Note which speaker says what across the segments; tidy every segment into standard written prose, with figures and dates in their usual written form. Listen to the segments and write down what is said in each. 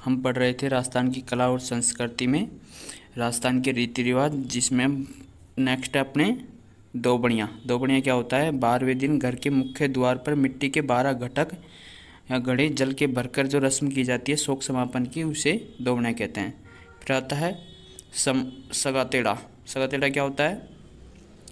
Speaker 1: हम पढ़ रहे थे राजस्थान की कला और संस्कृति में राजस्थान के रीति रिवाज, जिसमें नेक्स्ट है अपने दोबड़ियाँ। दोबड़ियाँ क्या होता है? 12वें दिन घर के मुख्य द्वार पर मिट्टी के 12 घटक या घड़े जल के भरकर जो रस्म की जाती है शोक समापन की, उसे दोबड़ियाँ कहते हैं। फिर आता है सगातेड़ा। सगातेड़ा क्या होता है?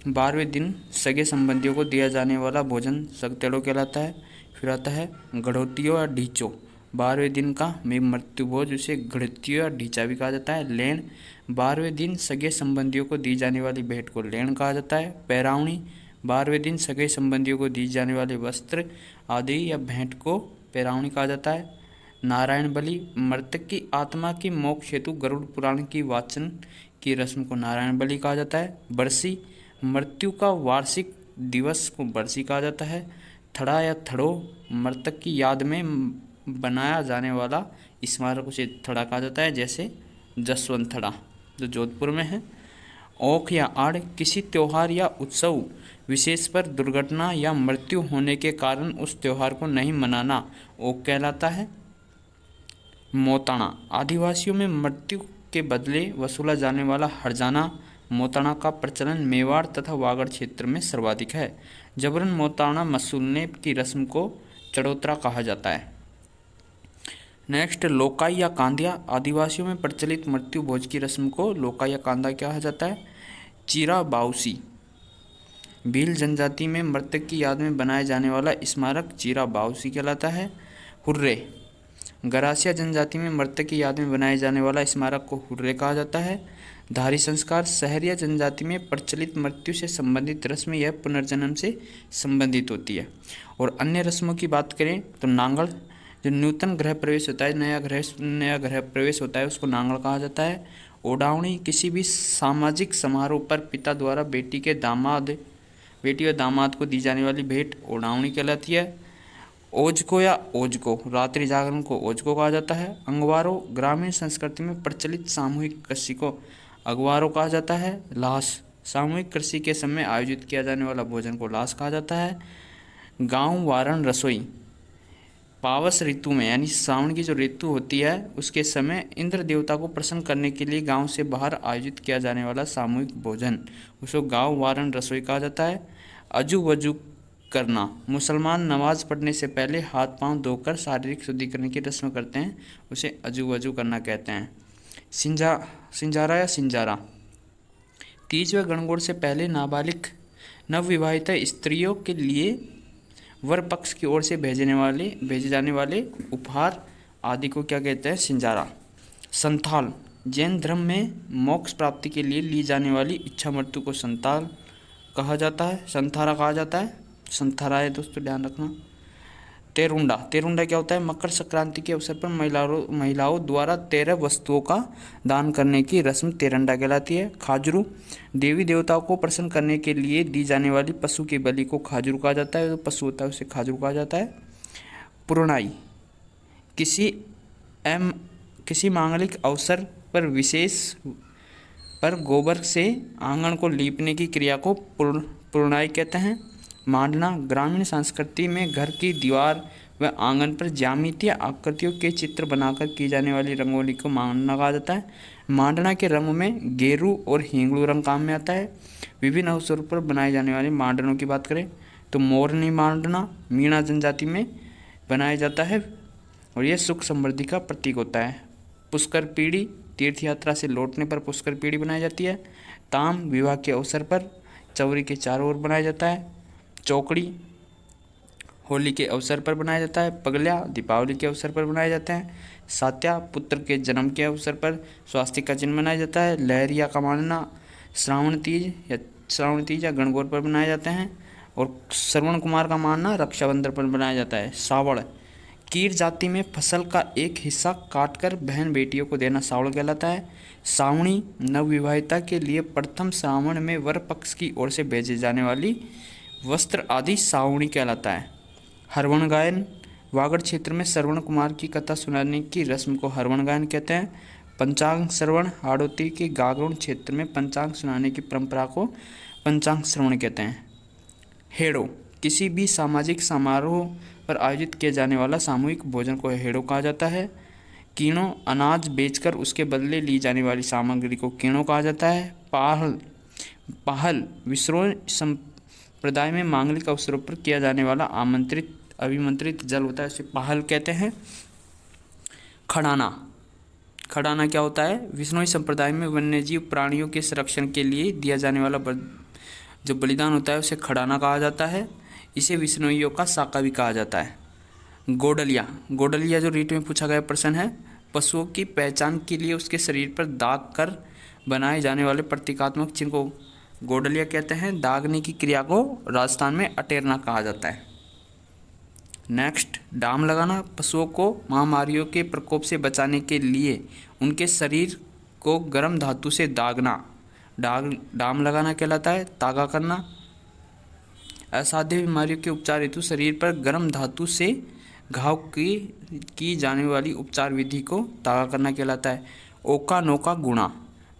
Speaker 1: 12वें दिन सगे संबंधियों को दिया जाने वाला भोजन सगतेड़ो कहलाता है। फिर आता है गढ़ोतियो या ढीचो। 12वें दिन का में मृत्यु भोज, उसे गढ़ोतियो या ढीचा भी कहा जाता है। लेन, 12वें दिन सगे संबंधियों को दी जाने वाली भेंट को लेन कहा जाता है। पैरावणी, 12वें दिन सगे संबंधियों को दी जाने वाले वस्त्र आदि या भेंट को पैरावणी कहा जाता है। नारायण बलि, मृतक की आत्मा की मोक्ष हेतु गरुड़ पुराण की वाचन की रस्म को नारायण बलि कहा जाता है। बरसी, मृत्यु का वार्षिक दिवस को बरसी कहा जाता है। थड़ा या थड़ो, मृतक की याद में बनाया जाने वाला स्मारक, उसे थड़ा कहा जाता है, जैसे जसवंत थड़ा जो जोधपुर में है। औख या आड़, किसी त्योहार या उत्सव विशेष पर दुर्घटना या मृत्यु होने के कारण उस त्योहार को नहीं मनाना ओक कहलाता है। मोताणा, आदिवासियों में मृत्यु के बदले वसूला जाने वाला हर्जाना मोताणा का प्रचलन मेवाड़ तथा वागड़ क्षेत्र में सर्वाधिक है। जबरन मोताणा वसूलने की रस्म को चढ़ोतरा कहा जाता है। नेक्स्ट लोकाई या कांदिया, आदिवासियों में प्रचलित मृत्यु भोज की रस्म को लोकाई या कांदा कहा जाता है। चीरा बाउसी, भील जनजाति में मृतक की याद में बनाए जाने वाला स्मारक चीरा बाउसी कहलाता है। हुर्रे, गरासिया जनजाति में मृतक की याद में बनाए जाने वाला स्मारक को हुर्रे कहा जाता है। धारी संस्कार, सहरिया जनजाति में प्रचलित मृत्यु से संबंधित रस्म यह पुनर्जन्म से संबंधित होती है। और अन्य रस्मों की बात करें तो नांगल, जो नूतन गृह प्रवेश होता है, नया गृह प्रवेश होता है, उसको नांगल कहा जाता है। ओडावणी, किसी भी सामाजिक समारोह पर पिता द्वारा बेटी व दामाद को दी जाने वाली भेंट ओडावणी कहलाती है। ओजको या ओजको, रात्रि जागरण को ओजको कहा जाता है। अंगवारो, ग्रामीण संस्कृति में प्रचलित सामूहिक कृषि को अगवारो कहा जाता है। लाश, सामूहिक कृषि के समय आयोजित किया जाने वाला भोजन को लाश कहा जाता है। गांव वारण रसोई, पावस ऋतु में यानी सावन की जो ऋतु होती है उसके समय इंद्र देवता को प्रसन्न करने के लिए गांव से बाहर आयोजित किया जाने वाला सामूहिक भोजन, उसको गांव वारण रसोई कहा जाता है। अजू वजू करना, मुसलमान नमाज पढ़ने से पहले हाथ पांव धोकर शारीरिक शुद्धिकरण की रस्म करते हैं, उसे अजू वजू करना कहते हैं। सिंजारा या सिंजारा, तीज व गणगौर से पहले नाबालिग नवविवाहित स्त्रियों के लिए वर पक्ष की ओर से भेजे जाने वाले उपहार आदि को क्या कहते हैं? सिंजारा। संथाल, जैन धर्म में मोक्ष प्राप्ति के लिए ली जाने वाली इच्छा मृत्यु को संताल कहा जाता है, संथारा कहा जाता है। संथारा है दोस्तों, ध्यान रखना। तेरुंडा, तेरुंडा क्या होता है? मकर संक्रांति के अवसर पर महिलाओं द्वारा 13 वस्तुओं का दान करने की रस्म तेरंडा कहलाती है। खाजरू, देवी देवताओं को प्रसन्न करने के लिए दी जाने वाली पशु की बलि को खाजरू कहा जाता है, जो पशु होता है उसे खाजरू कहा जाता है। पुरनाई, किसी मांगलिक अवसर पर विशेष पर गोबर से आंगन को लीपने की क्रिया को पुरनाई कहते हैं। मांडना, ग्रामीण संस्कृति में घर की दीवार व आंगन पर ज्यामितीय आकृतियों के चित्र बनाकर की जाने वाली रंगोली को मांडना कहा जाता है। मांडना के रंग में गेरू और हिंगलू रंग काम में आता है। विभिन्न अवसरों पर बनाए जाने वाले मांडनों की बात करें तो मोरनी मांडना मीणा जनजाति में बनाया जाता है और यह सुख समृद्धि का प्रतीक होता है। पुष्कर पीढ़ी, तीर्थ यात्रा से लौटने पर पुष्कर पीढ़ी बनाई जाती है। ताम, विवाह के अवसर पर चौरी के चारों ओर बनाया जाता है। चौकड़ी, होली के अवसर पर बनाया जाता है। पगल्या, दीपावली के अवसर पर बनाया जाता है। सात्या, पुत्र के जन्म के अवसर पर स्वास्तिक का चिन्ह बनाया जाता है। लहरिया का मानना श्रावण तीज या गणगौर पर बनाए जाते हैं और श्रवण कुमार का मानना रक्षाबंधन पर बनाया जाता है। सावड़, कीर जाति में फसल का एक हिस्सा काटकर बहन बेटियों को देना सावड़ कहलाता है। सावणी, नवविवाहिता के लिए प्रथम श्रावण में वर पक्ष की ओर से भेजे जाने वाली वस्त्र आदि सावणी कहलाता है। हरवण गायन, वागड़ क्षेत्र में श्रवण कुमार की कथा सुनाने की रस्म को हरवण गायन कहते हैं। पंचांग श्रवण, हाड़ौती के गागरोन क्षेत्र में पंचांग सुनाने की परंपरा को पंचांग श्रवण कहते हैं। हेड़ो, किसी भी सामाजिक समारोह पर आयोजित किया जाने वाला सामूहिक भोजन को हेड़ो कहा जाता है। कीड़ों, अनाज बेचकर उसके बदले ली जाने वाली सामग्री को कीड़ों कहा जाता है। पहल विश्नोई संप्रदाय में मांगलिक अवसरों पर किया जाने वाला आमंत्रित अभिमंत्रित जल होता है, इसे पहल कहते हैं। खड़ाना, खड़ाना क्या होता है? विश्नोई संप्रदाय में वन्यजीव प्राणियों के संरक्षण के लिए दिया जाने वाला जो बलिदान होता है उसे खड़ाना कहा जाता है। इसे विश्नोइयों का साका भी कहा जाता है। गोडलिया, गोडलिया जो रीट में पूछा गया प्रश्न है, पशुओं की पहचान के लिए उसके शरीर पर दाग कर बनाए जाने वाले प्रतीकात्मक चिन्ह को गोडलिया कहते हैं। दागने की क्रिया को राजस्थान में अटेरना कहा जाता है। नेक्स्ट, डाम लगाना, पशुओं को महामारियों के प्रकोप से बचाने के लिए उनके शरीर को गर्म धातु से दागना डाम लगाना कहलाता है। तागा करना, असाध्य बीमारियों के उपचार हेतु शरीर पर गर्म धातु से घाव की जाने वाली उपचार विधि को तागा करना कहलाता है। ओका नोका गुणा,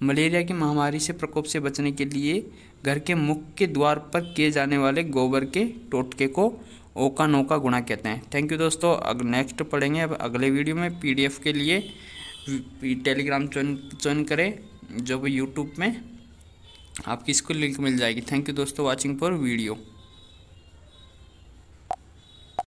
Speaker 1: मलेरिया की महामारी से प्रकोप से बचने के लिए घर के मुख्य द्वार पर किए जाने वाले गोबर के टोटके को ओका नोका गुणा कहते हैं। थैंक यू दोस्तों, नेक्स्ट पढ़ेंगे अब अगले वीडियो में। पीडीएफ के लिए टेलीग्राम ज्वाइन करें, जो भी यूट्यूब में आपकी इसको लिंक मिल जाएगी। थैंक यू दोस्तों, वॉचिंग फॉर वीडियो।